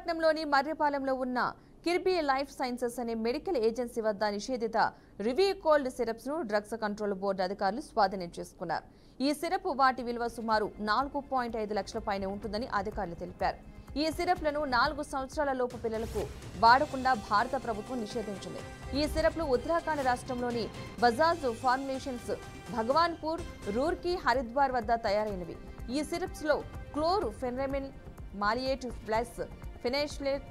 విశాఖపట్నంలోని మర్రిపాలెంలో ఉన్న Kirby life sciences అనే మెడికల్ ఏజెన్సీ వద్ద నిషేధిత రివీకోల్డ్ సిరప్స్ ను డ్రగ్స్ కంట్రోల్ బోర్డు అధికారులు స్వాధీనం చేసుకున్నారు. ఈ సిరప్ వాటి విలువ సుమారు 4.5 లక్షల పైన ఉంటుందని అధికారులు తెలిపారు. ఈ సిరప్లను 4 సంవత్సరాల లోపు పిల్లలకు వాడకుండా భారత ప్రభుత్వం నిషేధించింది. ఈ సిరప్లు ఉత్తరాఖండ్ రాష్ట్రంలోని బజాజ్ ఫార్ములేషన్స్ భగవాన్పూర్, రూర్కీ, హరిద్వార్ వద్ద తయారైనవి. ఈ సిరప్స్ లో క్లోర్ఫెనరమిన్, మాలియేట్ ప్లస్ ఫినైల్ఫ్థైల్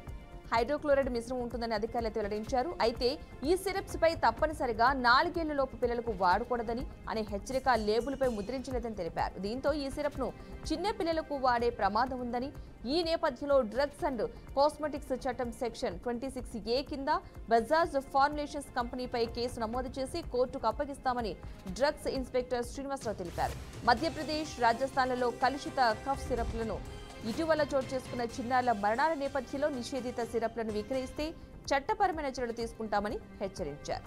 హైడ్రోక్లోరైడ్ మిశ్రమం ఉంటుందని అధికారులు వెల్లడించారు. అయితే ఈ సిరప్స్ పై తప్పనిసరిగా 4 ఏళ్ల లోపు పిల్లలకు వాడకూడదని అనే హెచ్చరిక లేబుల్పై ముద్రించలేదని తెలిపారు. దీంతో ఈ సిరప్ ను చిన్న పిల్లలకు వాడే ప్రమాదం ఉందని, ఈ నేపథ్యంలో డ్రగ్స్ అండ్ కాస్మెటిక్స్ చట్టం సెక్షన్ 26A కింద బజాజ్ ఫార్ములేషన్స్ కంపెనీపై కేసు నమోదు చేసి కోర్టుకు అప్పగిస్తామని డ్రగ్స్ ఇన్స్పెక్టర్ శ్రీనివాసరావు తెలిపారు. మధ్యప్రదేశ్, రాజస్థాన్లలో కలుషిత కఫ్ సిరప్లను ఇటీవల చోటు చేసుకున్న చిన్నారుల మరణాల నేపథ్యంలో నిషేధిత సిరప్లను విక్రయిస్తే చట్టపరమైన చర్యలు తీసుకుంటామని హెచ్చరించారు.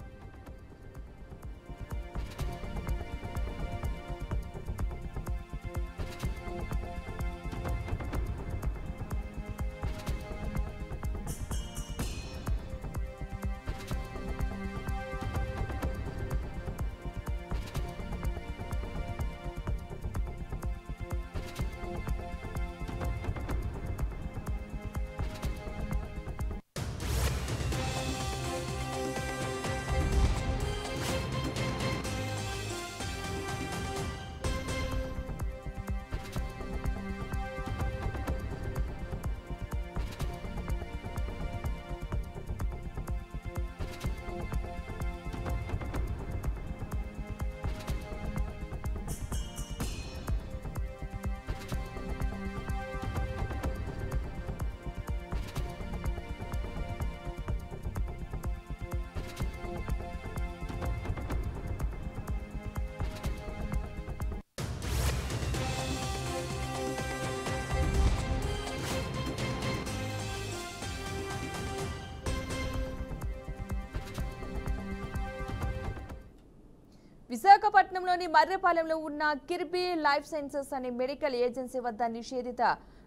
విశాఖపట్నంలోని మర్రిపాలెంలో ఉన్న కిర్బీ లైఫ్ సైన్సెస్ అనే మెడికల్ ఏజెన్సీ వద్ద నిషేధిత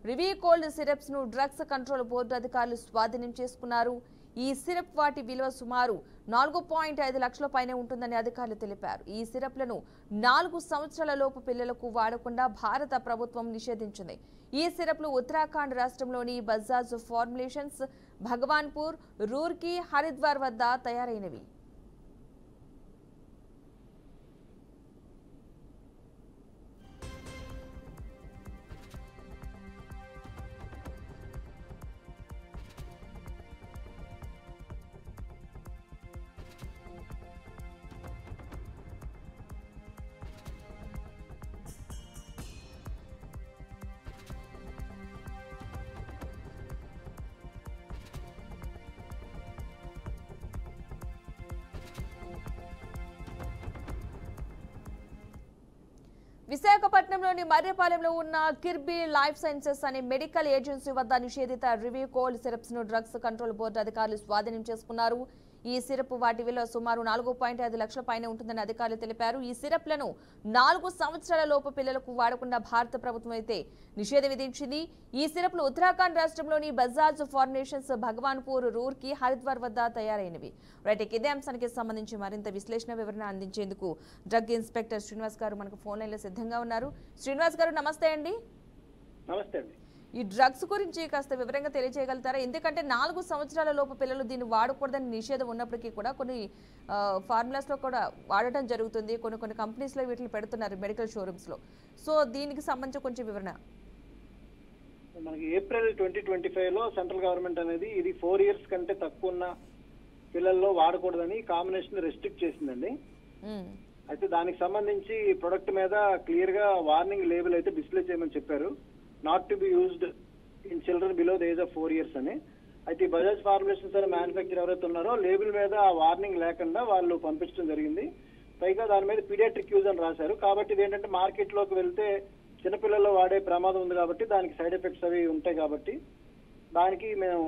రివీకోల్డ్ సిరప్స్ ను డ్రగ్స్ కంట్రోల్ బోర్డు అధికారులు స్వాధీనం చేసుకున్నారు. ఈ సిరప్ వాటి విలువ సుమారు 4.5 లక్షల పైన ఉంటుందని అధికారులు తెలిపారు. ఈ సిరప్లను 4 సంవత్సరాల లోపు పిల్లలకు వాడకుండా భారత ప్రభుత్వం నిషేధించింది. ఈ సిరప్లు ఉత్తరాఖండ్ రాష్ట్రంలోని బజాజ్ ఫార్ములేషన్స్ భగవాన్పూర్, రూర్కీ, హరిద్వార్ వద్ద తయారైనవి. విశాఖపట్నంలోని మర్రిపాలెంలో ఉన్న కిర్బీ లైఫ్ సైన్సెస్ అనే మెడికల్ ఏజెన్సీ వద్ద నిషేధిత రివీకోల్డ్ సిరప్స్ ను డ్రగ్స్ కంట్రోల్ బోర్డు అధికారులు స్వాధీనం చేసుకున్నారు. ఈ సిరప్ వాటి విలువ సుమారు 4.5 లక్షల పైన ఉంటుందని అధికారులు తెలిపారు. ఈ సిరప్లను 4 సంవత్సరాల లోపు పిల్లలకు వాడకుండా భారత ప్రభుత్వం అయితే నిషేధం విధించింది. ఈ సిరప్లు ఉత్తరాఖండ్ రాష్ట్రంలోని బజాజ్ ఫార్ములేషన్స్ భగవాన్పూర్, రూర్కీ, హరిద్వార్ వద్ద తయారైనవి. రైట్, ఇదే అంశానికి సంబంధించి మరింత విశ్లేషణ వివరణ అందించేందుకు డ్రగ్ ఇన్స్పెక్టర్ శ్రీనివాస్ గారు మనకు ఫోన్ లైన్ లో సిద్ధంగా ఉన్నారు. శ్రీనివాస్ గారు, నమస్తే అండి. నమస్తే అండి. ఈ డ్రగ్స్ గురించి కాస్త వివరంగా తెలియజేయగలుగుతారా? ఎందుకంటే 4 సంవత్సరాల లోపు పిల్లలు దీన్ని వాడకూడదని నిషేధం ఉన్నప్పటికీ కూడా కొన్ని ఫార్ములాస్ లో కూడా వాడటం జరుగుతుంది. కొన్ని కంపెనీస్ లో వీటిని పెడుతున్నారు మెడికల్ షోరూమ్స్ లో. సో దీనికి సంబంధించి కొంచెం వివరణ. మనకి ఏప్రిల్ 2025 లో సెంట్రల్ గవర్నమెంట్ అనేది ఇది 4 years కంటే తక్కువ ఉన్న పిల్లల్లో వాడకూడదని కాంబినేషన్ రెస్ట్రిక్ట్ చేసిందండి. అయితే దానికి సంబంధించి ప్రొడక్ట్ మీద క్లియర్ గా వార్నింగ్ లేబుల్ అయితే డిస్ప్లే చేయమని చెప్పారు. Not to be used in children below the age of 4 years అని. అయితే బజాజ్ ఫార్ములేషన్స్ అనే మ్యానుఫ్యాక్చర్ ఎవరైతే ఉన్నారో లేబుల్ మీద ఆ వార్నింగ్ లేకుండా వాళ్ళు పంపించడం జరిగింది. పైగా దాని మీద పీడియాట్రిక్ యూజ్ అని రాశారు. కాబట్టి ఇది ఏంటంటే మార్కెట్ లోకి వెళ్తే చిన్నపిల్లల్లో వాడే ప్రమాదం ఉంది కాబట్టి దానికి సైడ్ ఎఫెక్ట్స్ అవి ఉంటాయి కాబట్టి దానికి మేము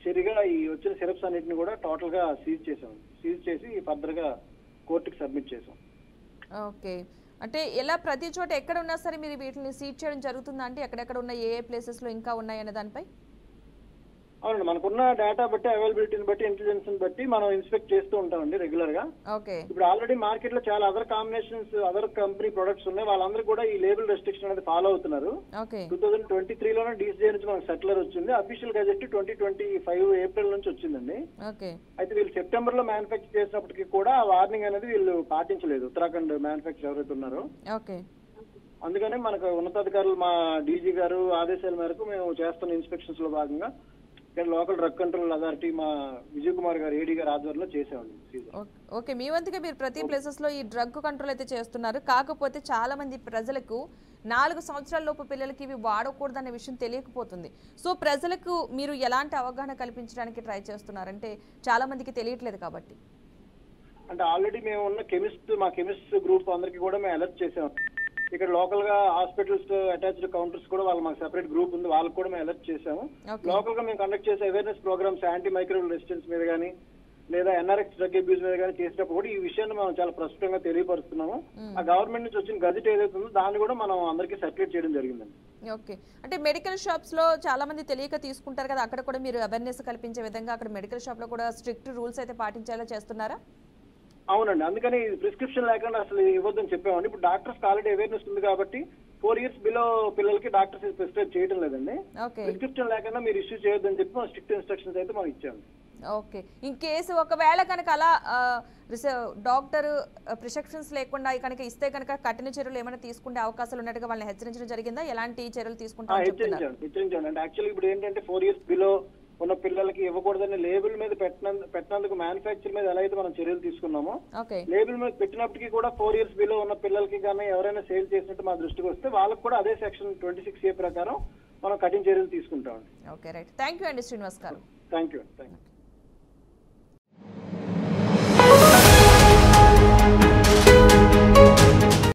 సరిగా ఈ వచ్చిన సిరప్స్ అన్నిటిని కూడా టోటల్ గా సీజ్ చేసి ఫర్దర్ గా కోర్టుకి సబ్మిట్ చేసాం. ఓకే, అంటే ఎలా ప్రతి చోట ఎక్కడ ఉన్నా సరే మీరు వీటిని సీజ్ చేయడం జరుగుతుందా? అంటే ఎక్కడెక్కడ ఉన్న ఏ ప్లేసెస్ లో ఇంకా ఉన్నాయి అనే దానిపై అవునండి, మనకున్న డేటా బట్టి, అవైలబిలిటీని బట్టి, ఇంటెలిజెన్స్ బట్టి మనం ఇన్స్పెక్ట్ చేస్తూ ఉంటామండి రెగ్యులర్ గా. ఓకే. ఇప్పుడు ఆల్రెడీ మార్కెట్ లో చాలా other combinations, other company products ఉన్నాయి. వాళ్ళందరూ కూడా ఈ లేబుల్ రెస్ట్రిక్షన్ అనేది ఫాలో అవుతున్నారు. ఓకే. 2023లోనే DCGI నుంచి మనకు సర్క్యులర్ వచ్చింది. అఫీషియల్ గజెట్ 2025 ఏప్రిల్ నుంచి వచ్చిందండి. ఓకే. అయితే వీళ్ళు సెప్టెంబర్ లో మ్యానుఫ్యాక్చర్ చేసినప్పటికీ కూడా ఆ వార్నింగ్ అనేది వీళ్ళు పాటించలేదు, ఉత్తరాఖండ్ మ్యానుఫ్యాక్చర్ ఎవరైతే ఉన్నారో. ఓకే. అందుకనే మనకు ఉన్నతాధికారులు, మా డీజీ గారు ఆదేశాల మేరకు మేము చేస్తున్న ఇన్స్పెక్షన్స్ లో భాగంగా ఇక్కడ లోకల్ డ్రగ్ కంట్రోల్ అథారిటీ మా విజయ్ కుమార్ గారు, ఏడీ గారు ఆధ్వర్యంలో చేసామండి. ఓకే, మీ వంతుగా మీరు ప్రతి ప్లేసెస్ లో ఈ డ్రగ్ కంట్రోల్ అయితే చేస్తున్నారు. కాకపోతే చాలా మంది ప్రజలకు 4 సంవత్సరాల లోపు పిల్లలకి ఇవి వాడకూడదనే విషయం తెలియకపోతుంది. సో ప్రజలకు మీరు ఎలాంటి అవగాహన కల్పించడానికి ట్రై చేస్తున్నారంటే చాలా మందికి తెలియట్లేదు కాబట్టి. అంటే ఆల్రెడీ మేము ఉన్న మా కెమిస్ట్ గ్రూప్ అందరికి కూడా మేము అలర్ట్ చేసాం. ఇక్కడ లోకల్ గా హాస్పిటల్స్ అటాచ్డ్ కౌంటర్స్ కూడా వాళ్ళు మాకు సెపరేట్ గ్రూప్ ఉంది, వాళ్ళకి కూడా మేము అలర్ట్ చేసాము. లోకల్ గా మేము కండక్ట్ చేసే awareness programmes anti microbial resistance మీద కానీ లేదా ఎన్ఆర్ఎక్స్ డ్రగ్ అబ్యూస్ మీద కానీ చేసినప్పుడు కూడా ఈ విషయాన్ని మనం చాలా ప్రస్ఫుటంగా తెలియపరుస్తున్నాము. ఆ గవర్నమెంట్ నుంచి వచ్చిన గజెట్ ఏదైతే ఉందో దాన్ని కూడా మనం అందరికీ సర్క్యులేట్ చేయడం జరిగిందండి. ఓకే, అంటే మెడికల్ షాప్స్ లో చాలా మంది తెలియక తీసుకుంటారు కదా, అక్కడ కూడా మీరు అవేర్నెస్ కల్పించే విధంగా అక్కడ మెడికల్ షాప్ లో కూడా స్ట్రిక్ట్ రూల్స్ అయితే పాటించేలా చేస్తున్నారా? అవునండి, అందుకని ప్రిస్క్రిప్షన్ లేకుండా అసలు ఇవ్వద్దని చెప్పామండి. ఇప్పుడు డాక్టర్స్ ఆల్రెడీ అవేర్నెస్ ఉంది కాబట్టి 4 years బిలో పిల్లలకి డాక్టర్స్ ప్రిస్క్రైబ్ చేయడం లేదండి. ప్రిస్క్రిప్షన్ లేకుండా మీరు ఇష్యూ చేయొద్దని చెప్పి మనం స్ట్రిక్ట్ ఇన్స్ట్రక్షన్స్ అయితే మనం ఇచ్చాము. ఓకే, ఇన్ కేసు ఒకవేళ కనుక అలా డాక్టర్ ప్రిస్క్రిప్షన్స్ లేకుండా కనుక ఇస్తే కనుక కఠిన చర్యలు ఏమైనా తీసుకునే అవకాశాలు ఉన్నట్టుగా వాళ్ళని హెచ్చరించడం జరిగిందా? ఎలాంటి చర్యలు తీసుకుంటారు? హెచ్చరించండి. అంటే యాక్చువల్లీ ఇప్పుడు ఏంటంటే 4 years బిలో ఉన్న పిల్లలకి ఇవ్వకూడదని లేబుల్ మీద పెట్టినందుకు మ్యానుఫ్యాక్చర్ మీద ఎలా అయితే మనం చర్యలు తీసుకున్నామో, లేబుల్ మీద పెట్టినప్పటికీ కూడా 4 years బిలో ఉన్న పిల్లలకి కానీ ఎవరైనా సేల్ చేసినట్టు మా దృష్టికి వస్తే వాళ్ళకి కూడా అదే సెక్షన్ 26A ప్రకారం మనం కఠిన చర్యలు తీసుకుంటాం. Okay, right. థ్యాంక్ యూ అండి శ్రీనివాస్ గారు. Thank you.